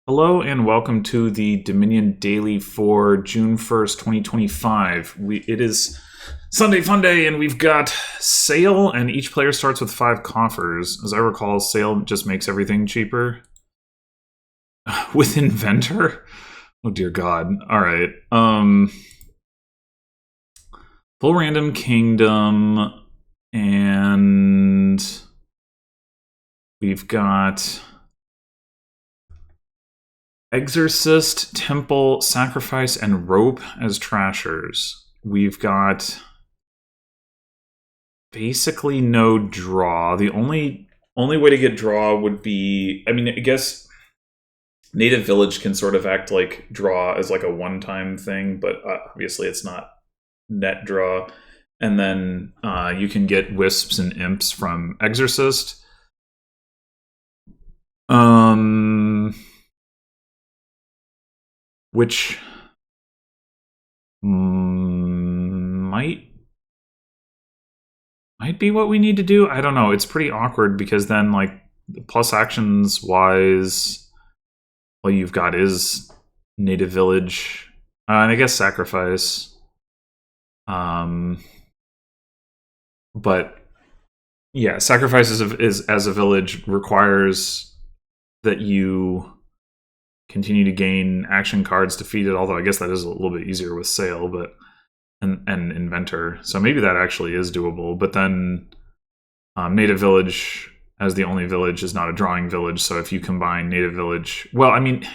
Hello and welcome to the Dominion Daily for June 1st, 2025. It is Sunday Fun Day and we've got Sale, and each player starts with 5 coffers. As I recall, Sale just makes everything cheaper. With Inventor? Oh dear God. Alright. Full Random Kingdom, and we've got Exorcist, Temple, Sacrifice, and Rope as trashers. We've got basically no draw. The only way to get draw would be, I guess Native Village can sort of act like draw as like a one-time thing, but obviously it's not net draw. And then you can get Wisps and Imps from Exorcist. Which might be what we need to do. I don't know. It's pretty awkward because then, like, plus actions wise, all you've got is Native Village, and I guess Sacrifice. But yeah, Sacrifice is as a village requires that you continue to gain action cards defeated, although I guess that is a little bit easier with Sale, but and Inventor. So maybe that actually is doable. But then Native Village as the only village is not a drawing village, so if you combine Native Village... Well, I mean,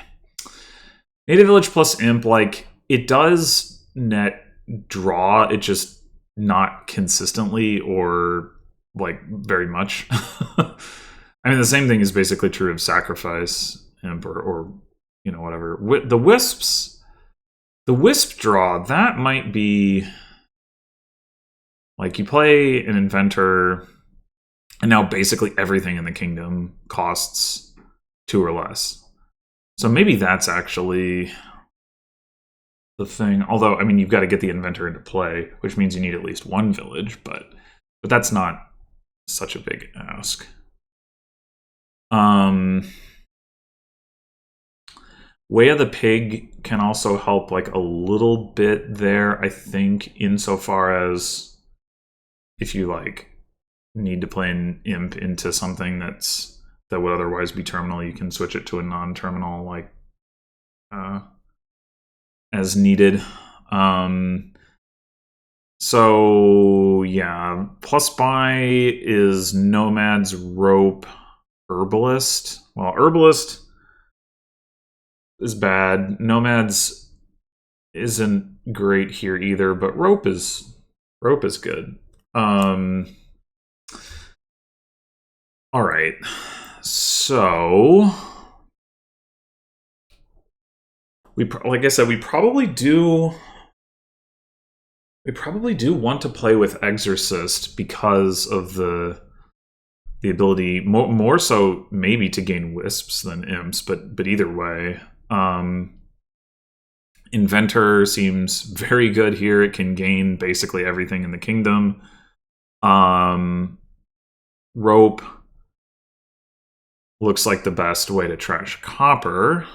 Native Village plus Imp, like, it does net draw, it just not consistently or, like, very much. I mean, the same thing is basically true of Sacrifice, Imp, or you know, whatever. The Wisps, the Wisp draw, that might be like you play an Inventor, and now basically everything in the kingdom costs 2 or less. So maybe that's actually the thing. Although, I mean, you've got to get the Inventor into play, which means you need at least 1 village, but that's not such a big ask. Way of the Pig can also help, like, a little bit there, I think, insofar as if you, like, need to play an Imp into something that would otherwise be terminal, you can switch it to a non-terminal, like, as needed. So, yeah, plus buy is Nomad's, Rope, Herbalist. Well, Herbalist is bad. Nomads isn't great here either, but Rope is good. All right. So like I said, we probably do want to play with Exorcist because of the ability, more so maybe to gain Wisps than Imps, but either way. Inventor seems very good here. It can gain basically everything in the kingdom. Rope looks like the best way to trash copper.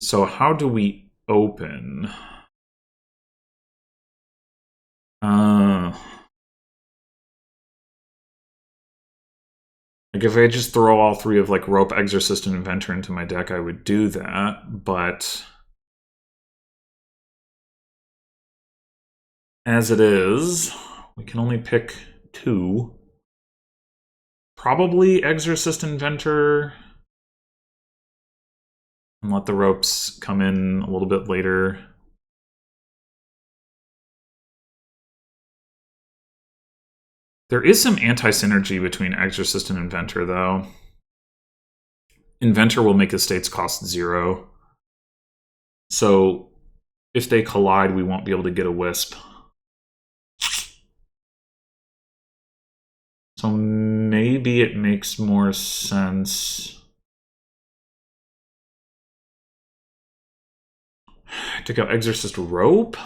So how do we open? Like, if I just throw all 3 of, like, Rope, Exorcist, and Inventor into my deck, I would do that, but as it is, we can only pick 2. Probably Exorcist, Inventor, and let the Ropes come in a little bit later. There is some anti-synergy between Exorcist and Inventor, though. Inventor will make estates cost 0. So if they collide, we won't be able to get a Wisp. So maybe it makes more sense to go Exorcist, Rope,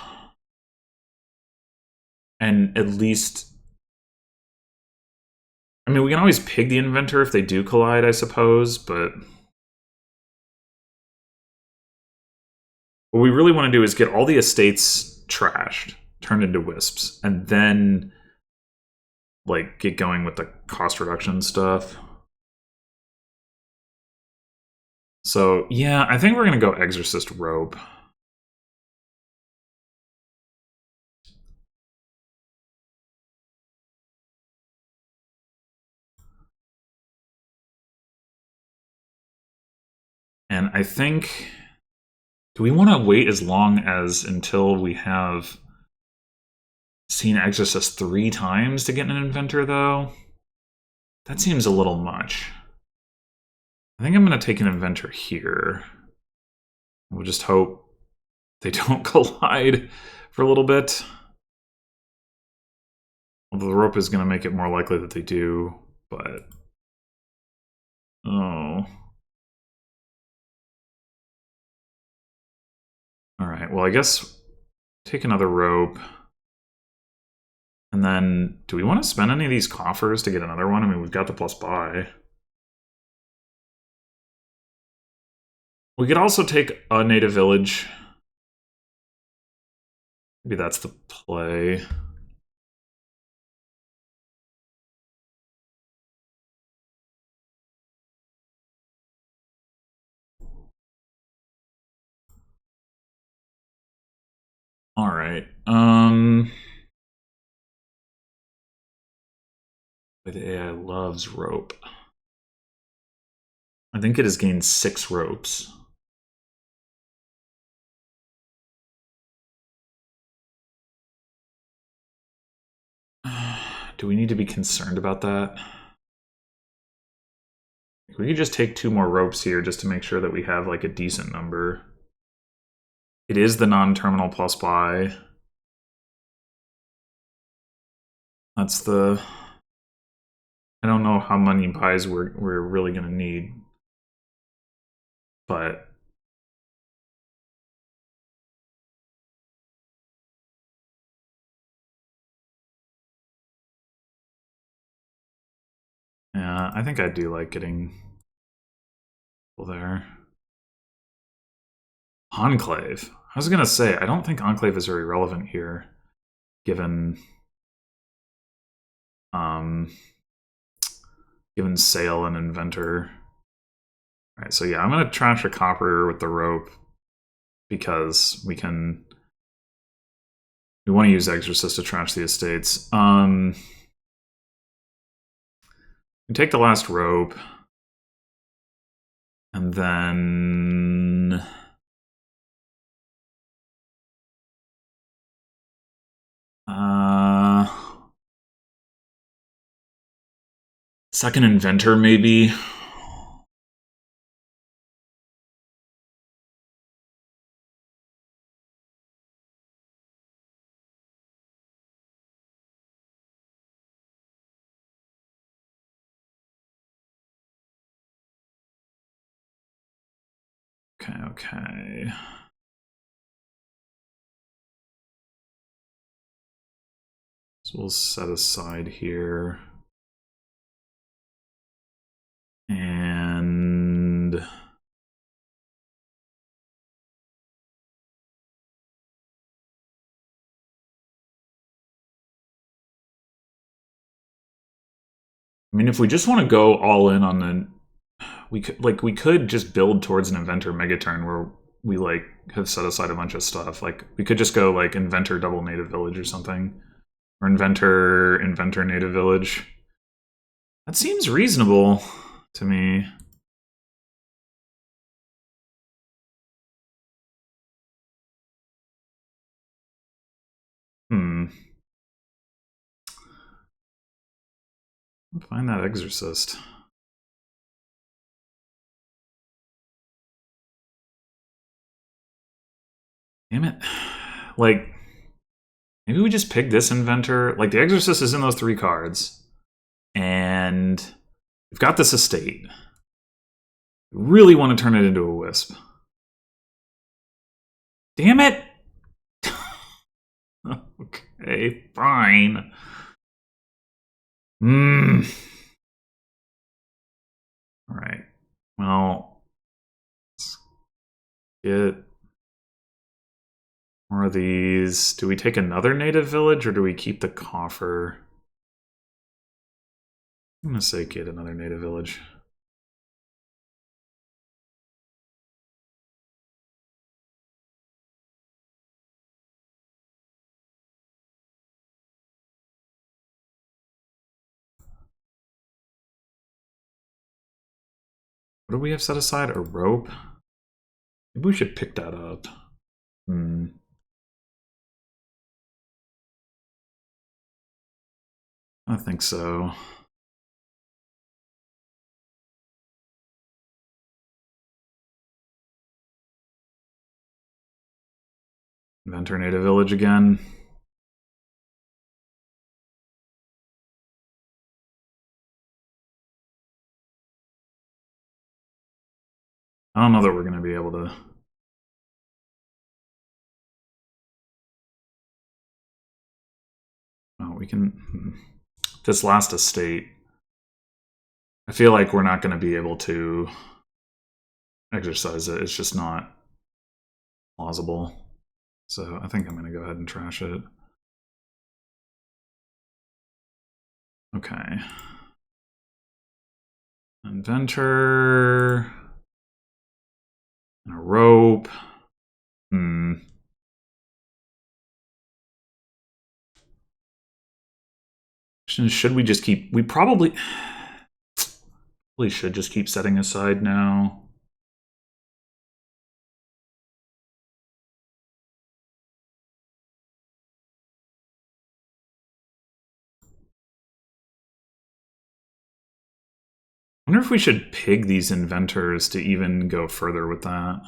and at least... I mean, we can always pig the Inventor if they do collide, I suppose, but what we really want to do is get all the estates trashed, turned into wisps, and then like get going with the cost reduction stuff. So yeah, I think we're gonna go Exorcist Rope. And I think, do we want to wait as long as until we have seen Exorcist 3 times to get an Inventor, though? That seems a little much. I think I'm going to take an Inventor here. We'll just hope they don't collide for a little bit. Although the rope is going to make it more likely that they do, but... Oh... Alright, well I guess take another rope. And then, do we want to spend any of these coffers to get another one? I mean, we've got the plus buy. We could also take a native village. Maybe that's the play. Alright. The AI loves rope. I think it has gained 6 ropes. Do we need to be concerned about that? We could just take 2 more ropes here just to make sure that we have like a decent number. It is the non-terminal plus buy. That's the... I don't know how many buys we're really going to need. But... yeah, I think I do like getting people there. Enclave. I was going to say, I don't think Enclave is very relevant here, given... given Sale and Inventor. Alright, so yeah, I'm going to trash a copper with the rope because we can... We want to use Exorcist to trash the estates. We take the last rope. And then... second Inventor, maybe? Okay. So we'll set aside here. And... I mean, if we just want to go all in on the... we could just build towards an Inventor Megaturn where we like have set aside a bunch of stuff. Like we could just go like Inventor double native village or something. Or Inventor native village. That seems reasonable to me. Find that Exorcist. Damn it. Like, maybe we just pick this Inventor. Like, the Exorcist is in those 3 cards. And we've got this estate. We really want to turn it into a Wisp. Damn it! Okay, fine. Alright. Well, let's get are these? Do we take another native village or do we keep the coffer? I'm gonna say get another native village. What do we have set aside? A rope? Maybe we should pick that up. I think so. Inventor native village again. I don't know that we're going to be able to. Oh, we can. This last estate. I feel like we're not going to be able to exercise it. It's just not plausible. So I think I'm going to go ahead and trash it. Okay. Inventor. And a rope. Should we just keep... We probably should just keep setting aside now. I wonder if we should pig these inventors to even go further with that.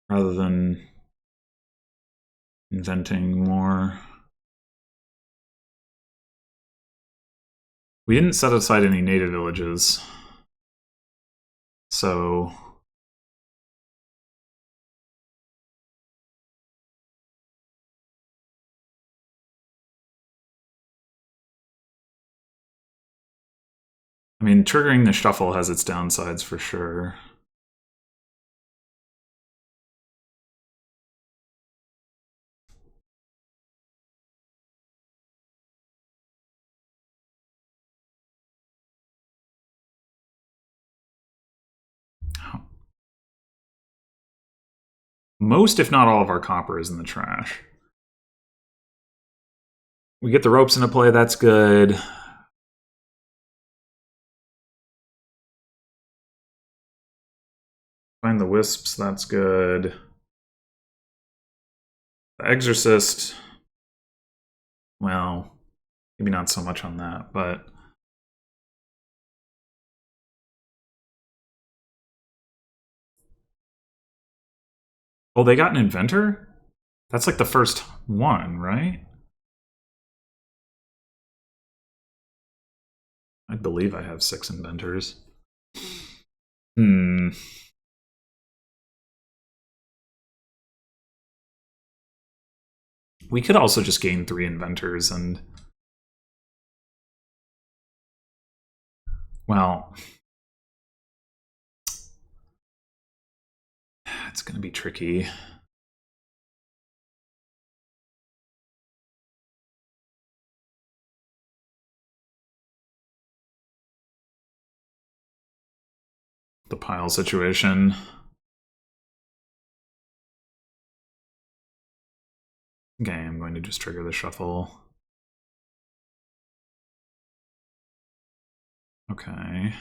Rather than inventing more. We didn't set aside any native villages. So... I mean, triggering the shuffle has its downsides for sure. Most, if not all, of our copper is in the trash. We get the ropes into play, that's good. Find the wisps, that's good. The exorcist, well, maybe not so much on that, but... Oh, they got an inventor? That's like the first one, right? I believe I have 6 inventors. We could also just gain 3 inventors and... Well... It's gonna be tricky. The pile situation. Okay, I'm going to just trigger the shuffle. Okay.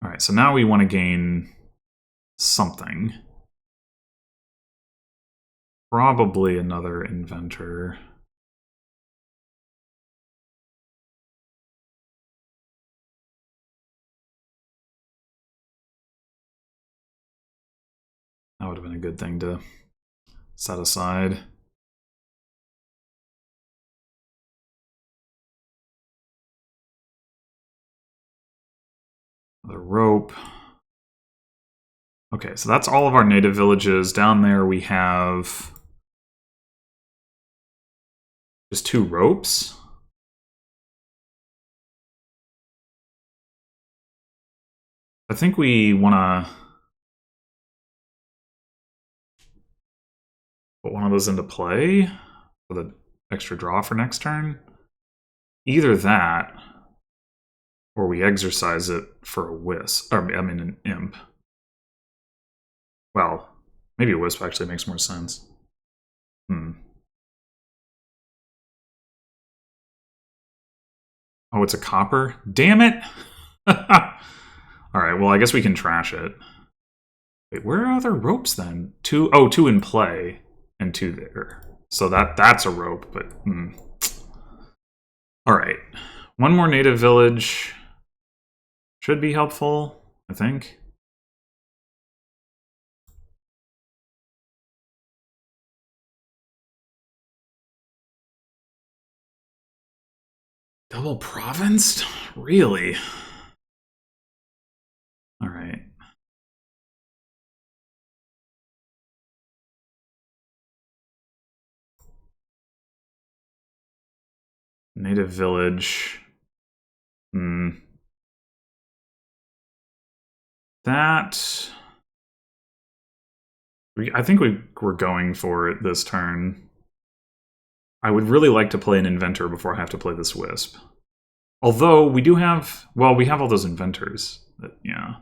Alright, so now we want to gain something. Probably another inventor. That would have been a good thing to set aside. Another rope. Okay, so that's all of our native villages. Down there we have just 2 ropes. I think we want to put one of those into play for the extra draw for next turn. Either that, or we exercise it for a wisp. Or, I mean, an imp. Well, maybe a wisp actually makes more sense. Oh, it's a copper? Damn it! Alright, well, I guess we can trash it. Wait, where are other ropes then? Two in play, and 2 there. So that's a rope, but... Alright. One more native village should be helpful, I think. Double provinced? Really? Alright. Native village. That... I think we're going for it this turn. I would really like to play an inventor before I have to play this wisp. Although we do have... Well, we have all those inventors. Yeah.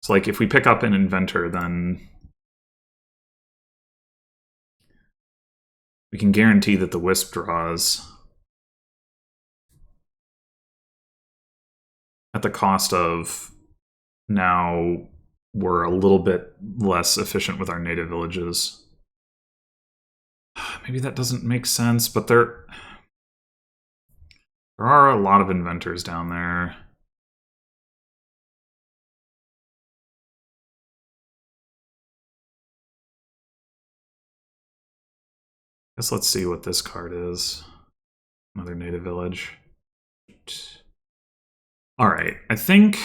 It's like if we pick up an inventor, then... we can guarantee that the wisp draws... at the cost of... now we're a little bit less efficient with our native villages. Maybe that doesn't make sense, but there are a lot of inventors down there. Guess let's see what this card is. Another native village. All right, I think...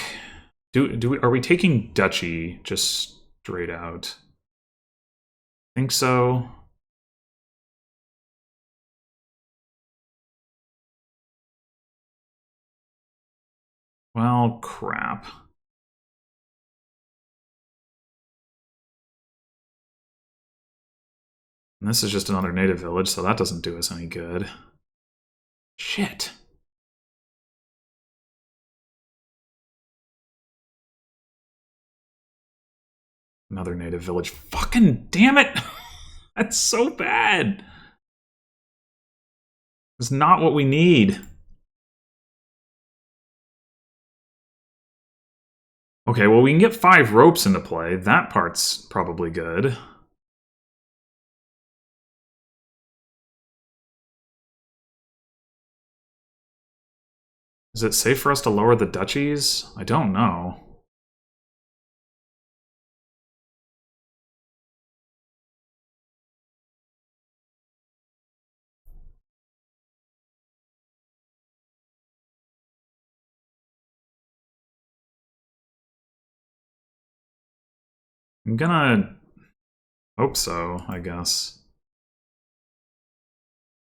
are we taking Duchy just straight out? I think so. Well, crap. And this is just another native village, so that doesn't do us any good. Shit. Another native village. Fucking damn it! That's so bad! It's not what we need. Okay, well, we can get 5 ropes into play. That part's probably good. Is it safe for us to lower the duchies? I don't know. I'm gonna hope so, I guess.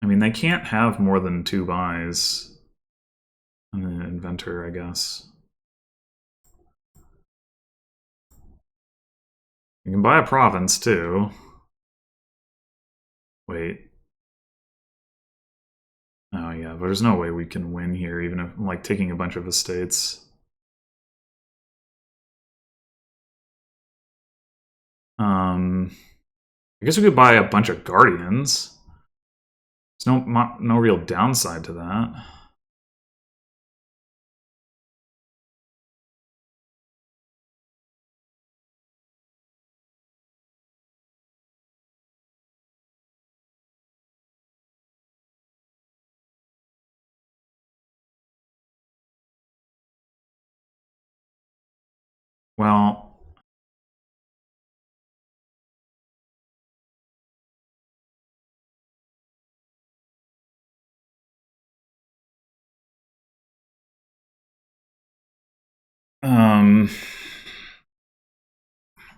I mean, they can't have more than 2 buys. An inventor, I guess. You can buy a province, too. Wait. Oh, yeah, but there's no way we can win here, even if I'm, like, taking a bunch of estates. I guess we could buy a bunch of guardians. There's no real downside to that. Well,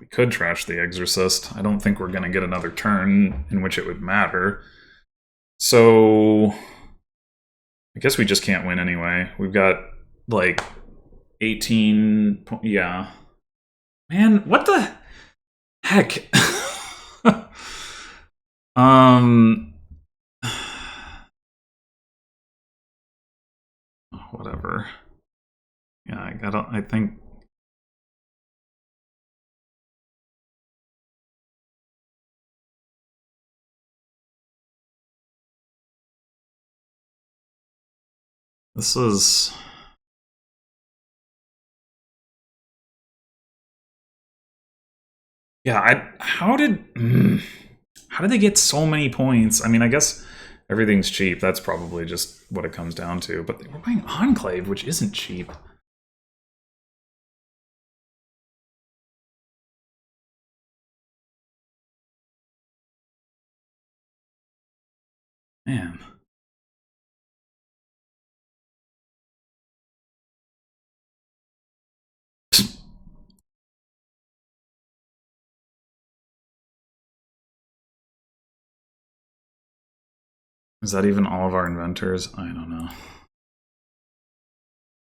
we could trash the Exorcist. I don't think we're going to get another turn in which it would matter. So, I guess we just can't win anyway. We've got, like, 18... yeah. Man, what the heck? Um, whatever. Yeah, I think. This is. Yeah, how did they get so many points? I mean, I guess everything's cheap. That's probably just what it comes down to. But we're buying Enclave, which isn't cheap. Man. Is that even all of our inventors? I don't know.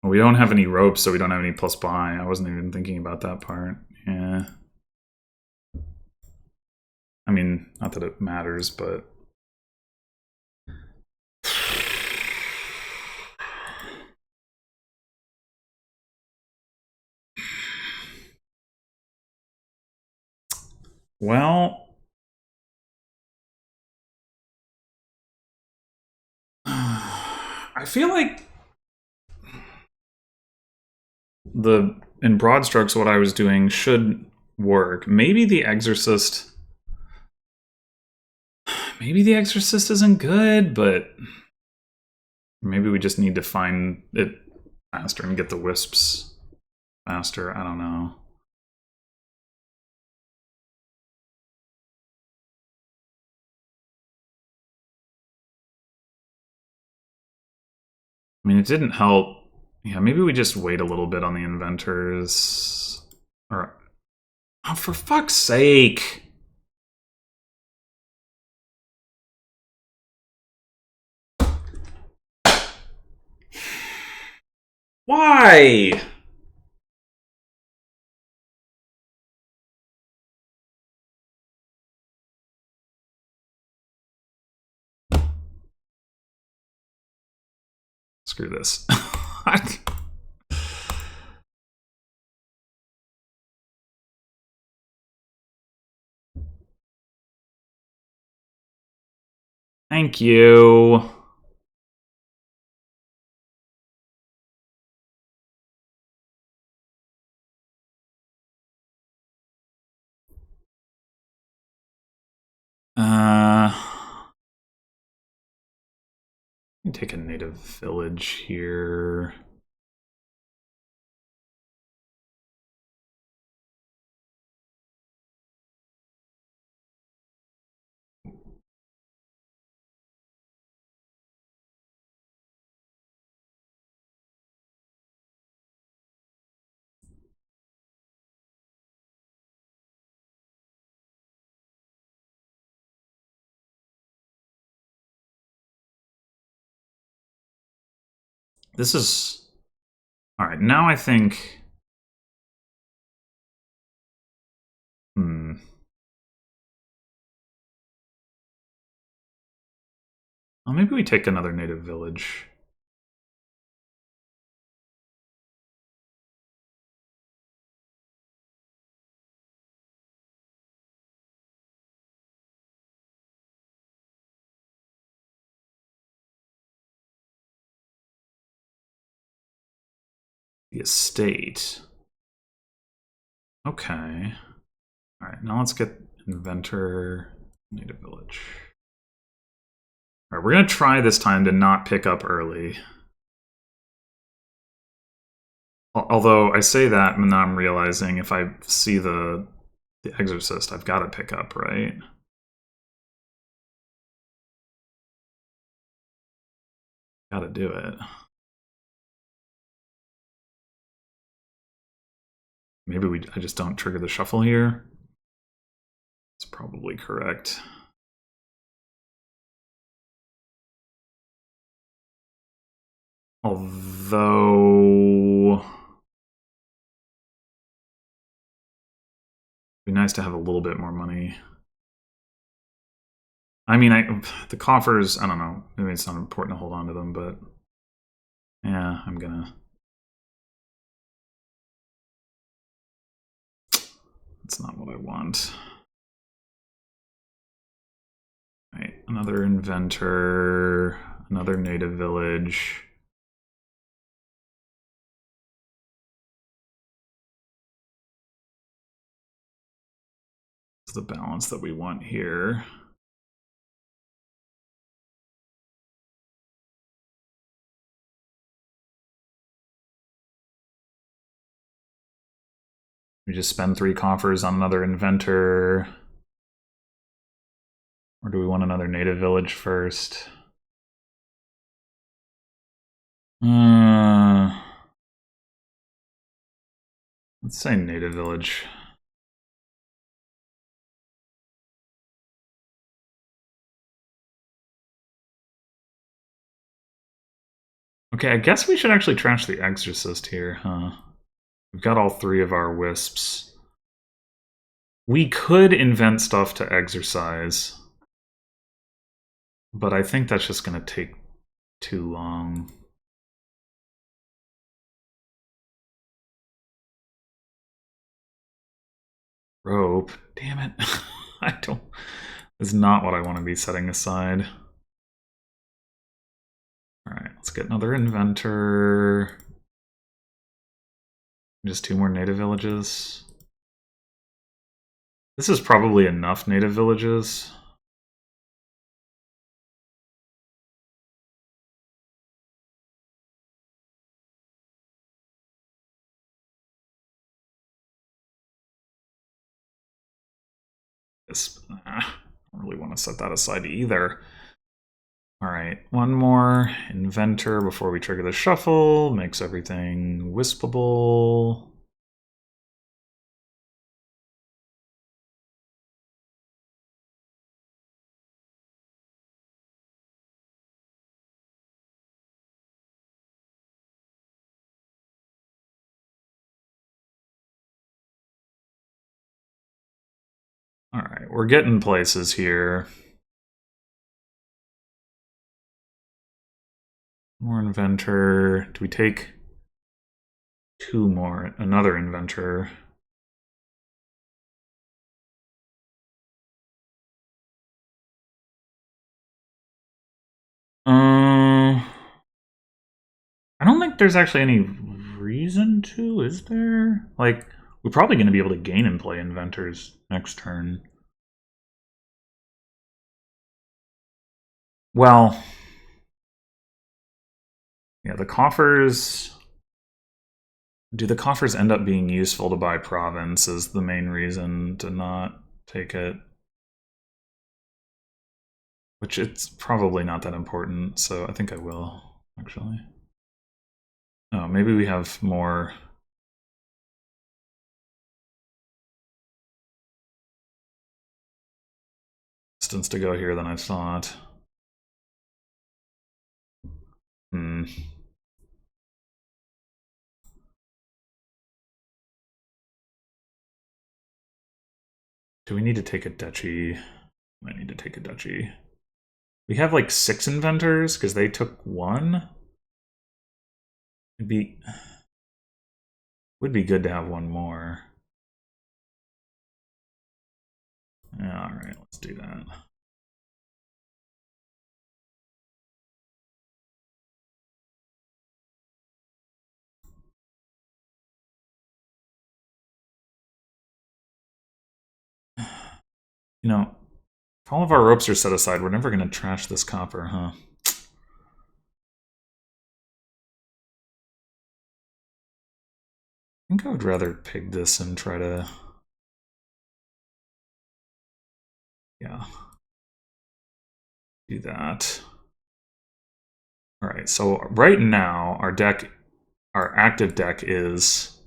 Well, we don't have any ropes, so we don't have any plus buy. I wasn't even thinking about that part. Yeah. I mean, not that it matters, but... Well... I feel like in broad strokes, what I was doing should work. Maybe the Exorcist isn't good, but maybe we just need to find it faster and get the wisps faster. I don't know. I mean, it didn't help. Yeah, maybe we just wait a little bit on the inventors. Or, oh, for fuck's sake. Why? Screw this. Thank you. Let me take a native village here. This is... Alright, now I think... Well, maybe we take another native village. The estate. Okay. Alright, now let's get inventor, native village. Alright, we're gonna try this time to not pick up early. Although I say that, and now I'm realizing if I see the Exorcist, I've got to pick up, right? Got to do it. Maybe I just don't trigger the shuffle here. That's probably correct. Although... It'd be nice to have a little bit more money. I mean, the coffers, I don't know. Maybe it's not important to hold on to them, but yeah, I'm gonna. That's not what I want. Right, another inventor, another native village. Is the balance that we want here. We just spend 3 coffers on another inventor. Or do we want another native village first? Let's say native village. Okay, I guess we should actually trash the exorcist here, huh? We've got all 3 of our wisps. We could invent stuff to exercise, but I think that's just going to take too long. Rope. Damn it. I don't. Is not what I want to be setting aside. Alright, let's get another inventor. Just 2 more native villages. This is probably enough native villages. I don't really want to set that aside either. Alright, one more inventor before we trigger the shuffle. Makes everything wispable. Alright, we're getting places here. More inventor. Do we take 2 more? Another inventor. I don't think there's actually any reason to, is there? Like, we're probably going to be able to gain and play inventors next turn. Well, yeah, the coffers. Do the coffers end up being useful to buy province is the main reason to not take it. Which it's probably not that important, so I think I will, actually. Oh, maybe we have more distance to go here than I thought. Hmm. Do we need to take a duchy? Might need to take a duchy. We have like 6 inventors because they took 1. Would be good to have 1 more. Yeah, all right, let's do that. You know, if all of our ropes are set aside, we're never going to trash this copper, huh? I think I would rather pig this and try to... Yeah. Do that. Alright, so right now, our active deck is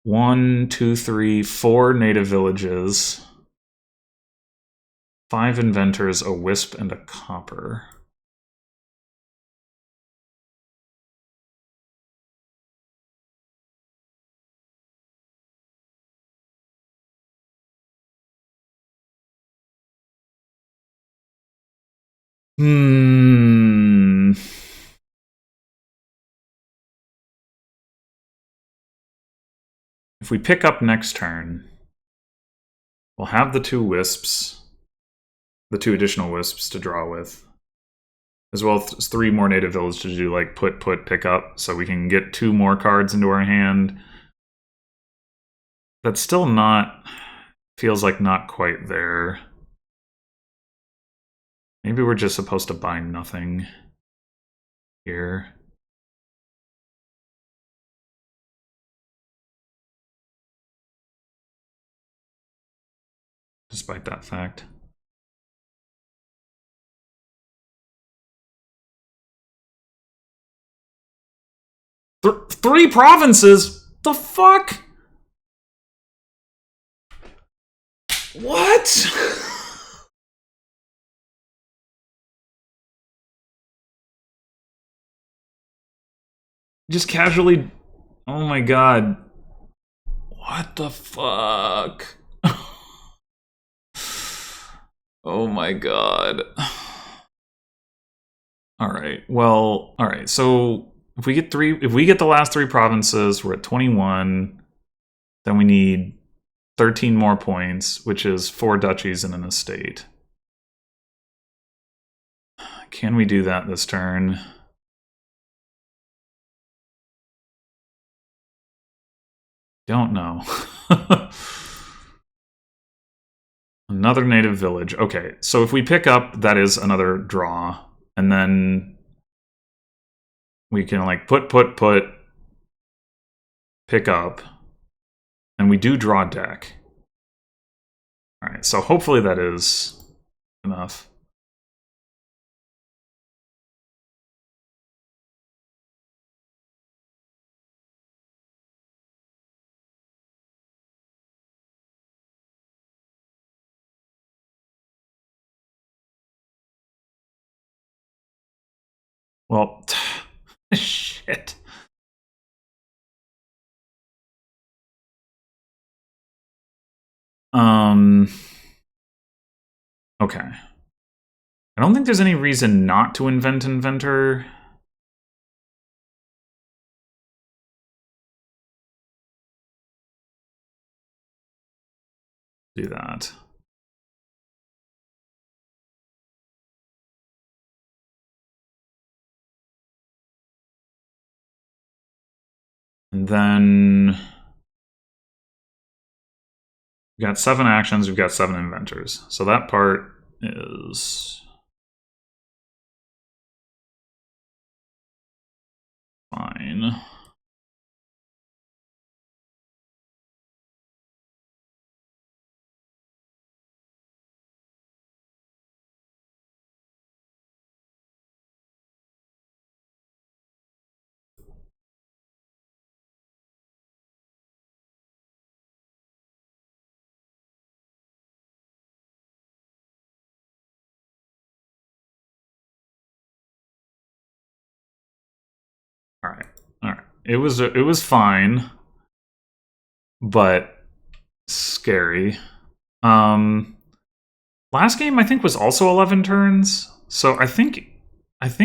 1, 2, 3, 4 native villages, 5 inventors, a wisp, and a copper. Hmm. If we pick up next turn, we'll have the 2 wisps, the 2 additional wisps to draw with, as well as 3 more native villages to do like put, pick up, so we can get 2 more cards into our hand. That's still not, feels like not quite there. Maybe we're just supposed to buy nothing here. Despite that fact. Three provinces? The fuck? What? Just casually. Oh my god. What the fuck? Oh my god. Alright, well, alright, so if we get the last 3 provinces, we're at 21. Then we need 13 more points, which is 4 duchies and an estate. Can we do that this turn? Don't know. Another native village. Okay, so if we pick up, that is another draw. And then we can like put, pick up. And we do draw deck. Alright, so hopefully that is enough. Well, shit. Okay. I don't think there's any reason not to invent Inventor. Do that. And then we've got 7 actions, we've got 7 inventors. So that part is fine. All right. All right. It was fine, but scary. Last game I think was also 11 turns. So I think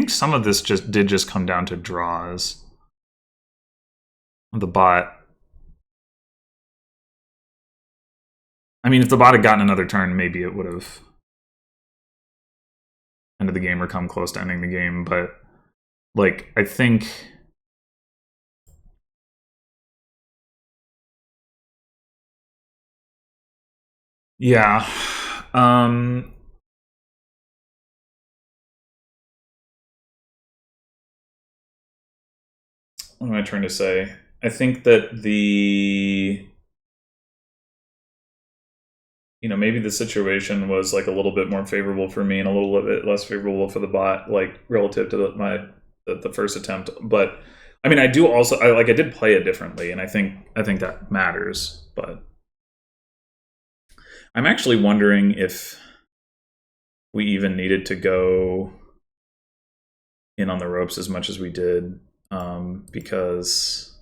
some of this did just come down to draws. The bot. I mean, if the bot had gotten another turn, maybe it would have ended the game or come close to ending the game, but like I think yeah. What am I trying to say? I think that maybe the situation was like a little bit more favorable for me and a little bit less favorable for the bot, like relative to the first attempt. But I mean, I did play it differently, and I think that matters. But I'm actually wondering if we even needed to go in on the ropes as much as we did, because,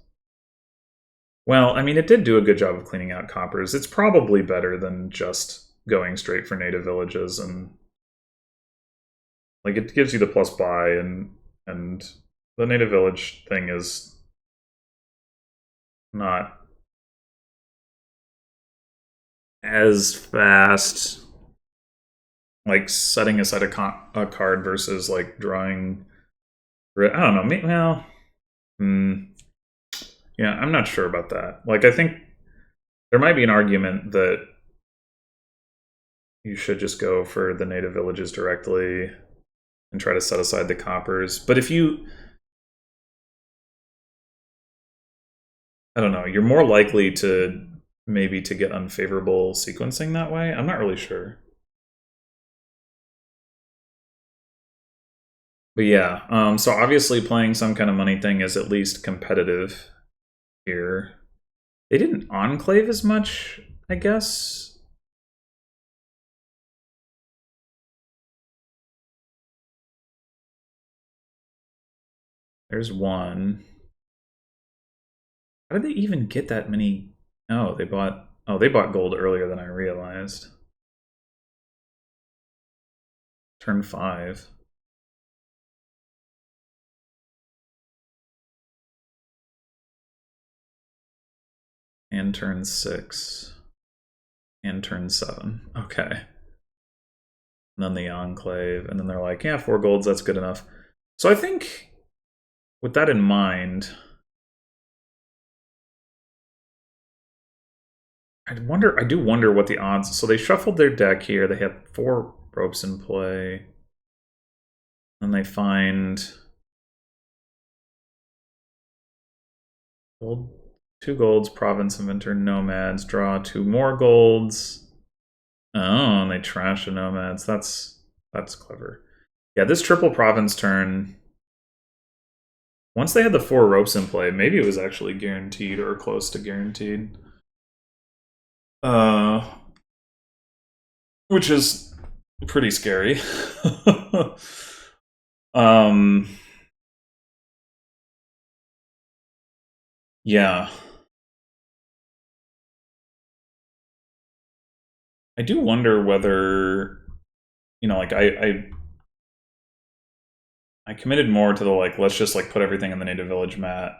well, I mean, it did do a good job of cleaning out coppers. It's probably better than just going straight for native villages and Like it gives you the plus buy, and the native village thing is not as fast. Like setting aside a card versus like drawing. I don't know. Maybe, well, yeah, I'm not sure about that. Like I think there might be an argument that you should just go for the native villages directly and try to set aside the coppers. But if you, I don't know, you're more likely to maybe to get unfavorable sequencing that way. I'm not really sure. But yeah, so obviously playing some kind of money thing is at least competitive here. They didn't enclave as much, I guess. There's one. How did they even get that many? Oh, they bought. Oh, they bought gold earlier than I realized. Turn 5. And turn 6. And turn 7. Okay. And then the enclave, and then they're like, yeah, 4 golds, that's good enough. So I think, with that in mind, I do wonder what the odds. So they shuffled their deck here. They have 4 ropes in play. And they find gold, 2 golds, province, inventor, nomads, draw 2 more golds. Oh, and they trash the nomads. That's clever. Yeah, this triple province turn. Once they had the 4 ropes in play, maybe it was actually guaranteed or close to guaranteed. Which is pretty scary. um, yeah. I do wonder whether, like I committed more to the like let's just like put everything in the native village mat,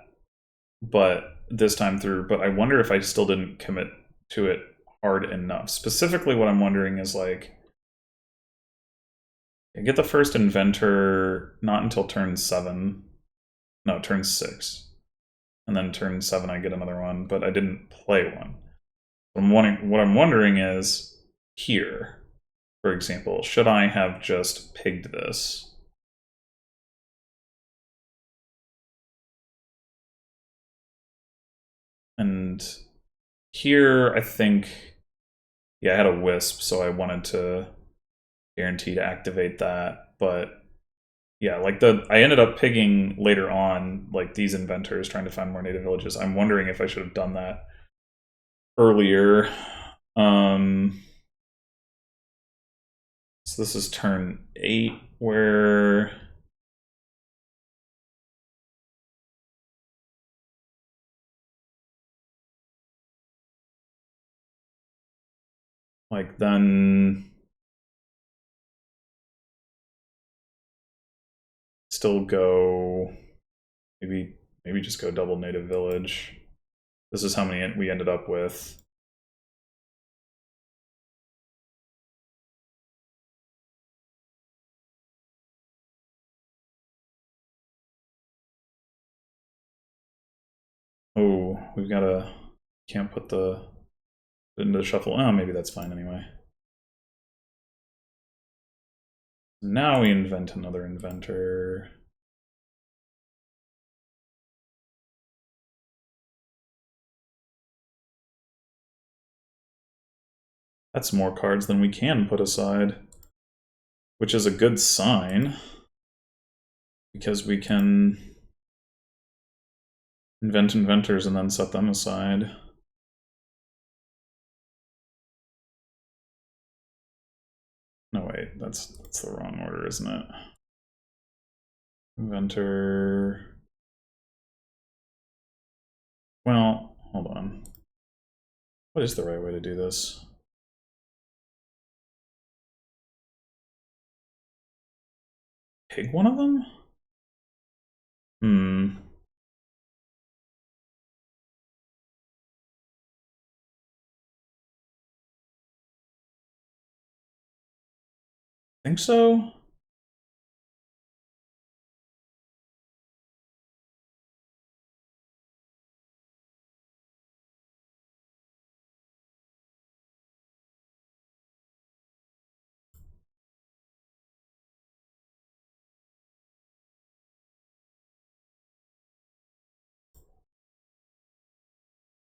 but this time through. But I wonder if I still didn't commit to it hard enough. Specifically, what I'm wondering is like, I get the first inventor not until turn 7. No, turn 6. And then turn 7 I get another one, but I didn't play one. What I'm wondering is, here, for example, should I have just pigged this? And here, I think, yeah, I had a wisp, so I wanted to guarantee to activate that, but yeah, like I ended up pigging later on, like these inventors trying to find more native villages. I'm wondering if I should have done that earlier. So this is turn 8, where like then still go maybe just go double native village. This is how many we ended up with. Oh, we've got to can't put the into the shuffle. Oh, maybe that's fine anyway. Now we invent another inventor. That's more cards than we can put aside, which is a good sign, because we can invent inventors and then set them aside. No, wait, that's the wrong order, isn't it? Inventor. Well, hold on. What is the right way to do this? pig one of them? Think so?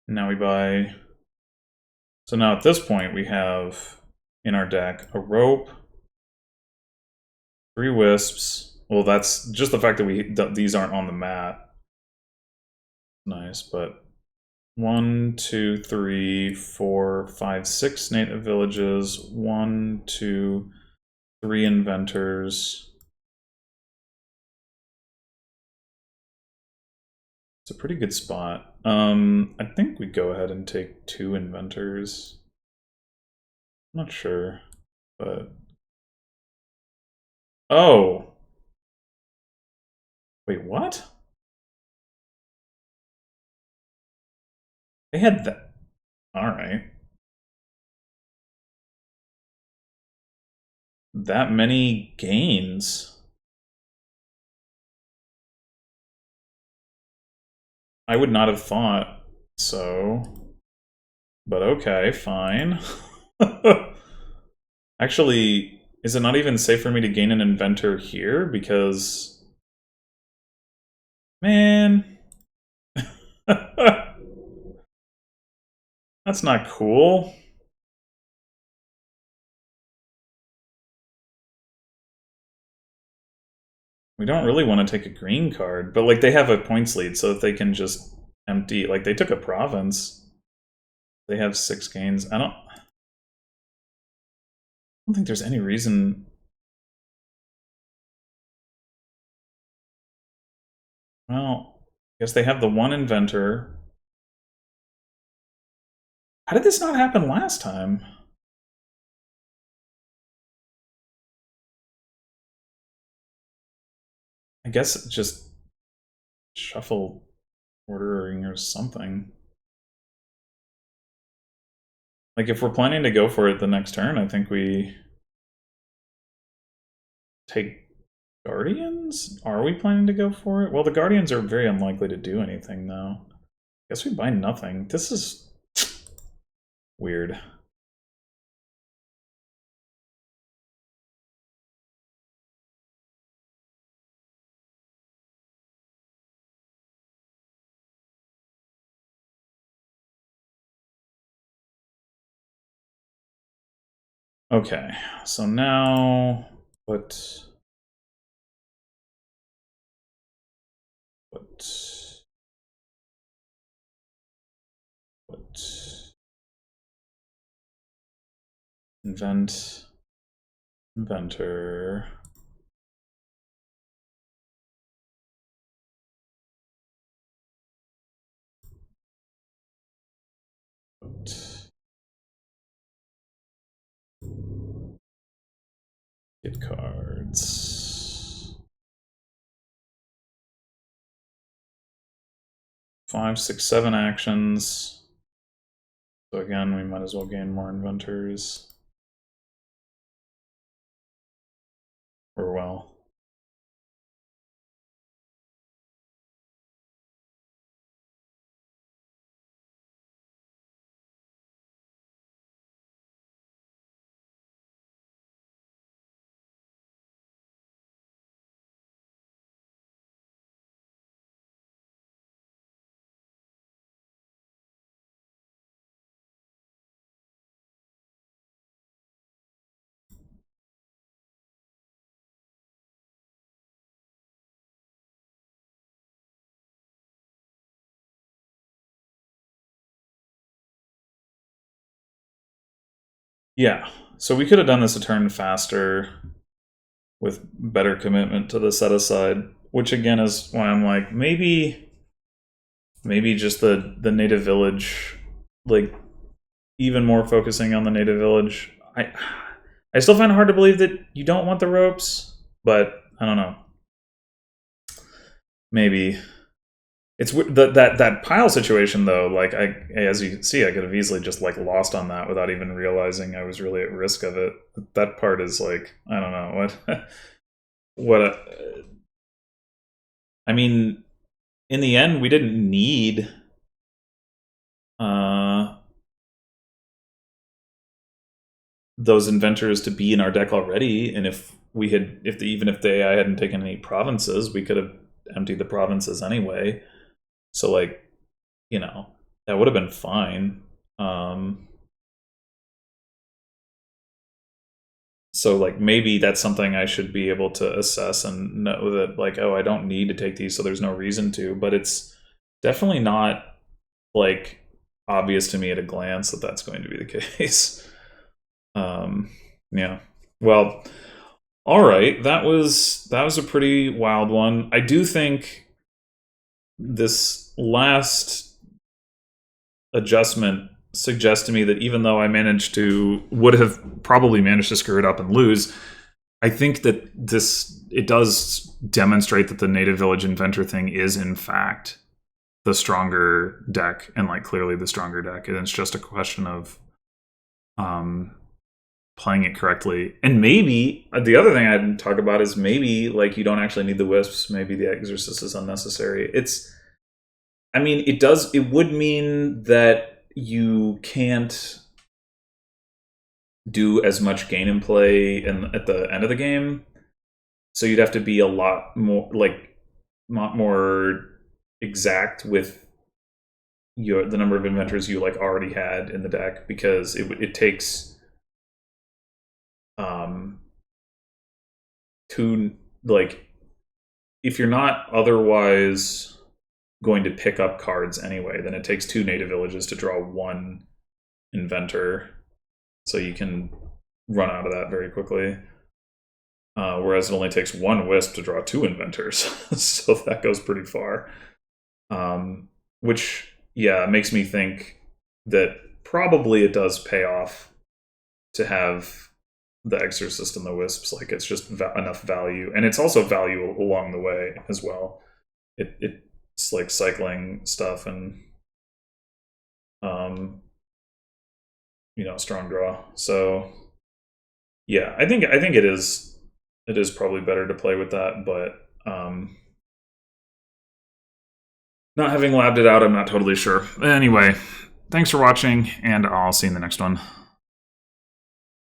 Now we buy... So now at this point we have in our deck a rope, 3 wisps. Well, that's just the fact that these aren't on the mat. Nice, but 1, 2, 3, 4, 5, 6 native villages. 1, 2, 3 inventors. It's a pretty good spot. I think we go ahead and take 2 inventors. I'm not sure, but... Oh! Wait, what? They had that. Alright. That many gains. I would not have thought so. But okay, fine. Actually, is it not even safe for me to gain an inventor here? Because... Man... That's not cool. We don't really want to take a green card, but like they have a points lead, so if they can just empty, like they took a province. They have 6 gains. I don't think there's any reason. Well, I guess they have the 1 inventor. How did this not happen last time? I guess it's just shuffle ordering or something. Like if we're planning to go for it the next turn, I think we take Guardians? Are we planning to go for it? Well, the Guardians are very unlikely to do anything though. I guess we buy nothing. This is weird. Okay, so now put inventor. Get cards. 5, 6, 7 actions. So again, we might as well gain more inventors. Or well. Yeah, so we could have done this a turn faster with better commitment to the set aside, which again is why I'm like, maybe just the native village, like even more focusing on the native village. I still find it hard to believe that you don't want the ropes, but I don't know. Maybe it's that pile situation though. Like as you can see, I could have easily just like lost on that without even realizing I was really at risk of it. That part is like, I don't know what what I mean. In the end, we didn't need those inventors to be in our deck already, and if we had, even if the AI hadn't taken any provinces, we could have emptied the provinces anyway. So like, you know, that would have been fine. So like maybe that's something I should be able to assess and know that like, oh, I don't need to take these, so there's no reason to. But it's definitely not like obvious to me at a glance that that's going to be the case. Yeah. Well, all right. That was a pretty wild one. I do think this last adjustment suggests to me that even though I would have probably managed to screw it up and lose, I think that it does demonstrate that the Native Village Inventor thing is in fact the stronger deck, and like clearly the stronger deck, and it's just a question of playing it correctly. And maybe the other thing I didn't talk about is maybe like you don't actually need the wisps. Maybe the Exorcist is unnecessary. It would mean that you can't do as much gain and play at the end of the game. So you'd have to be a lot more exact with the number of inventors you like already had in the deck, because it takes two, like, if you're not otherwise going to pick up cards anyway, then it takes 2 native villages to draw 1 inventor, so you can run out of that very quickly. Whereas it only takes 1 wisp to draw 2 inventors, so that goes pretty far. Which, yeah, makes me think that probably it does pay off to have the Exorcist and the Wisps. Like, it's just enough value, and it's also value along the way as well. It's like cycling stuff and strong draw. So yeah, I think it is probably better to play with that, but not having labbed it out, I'm not totally sure. Anyway, thanks for watching, and I'll see you in the next one.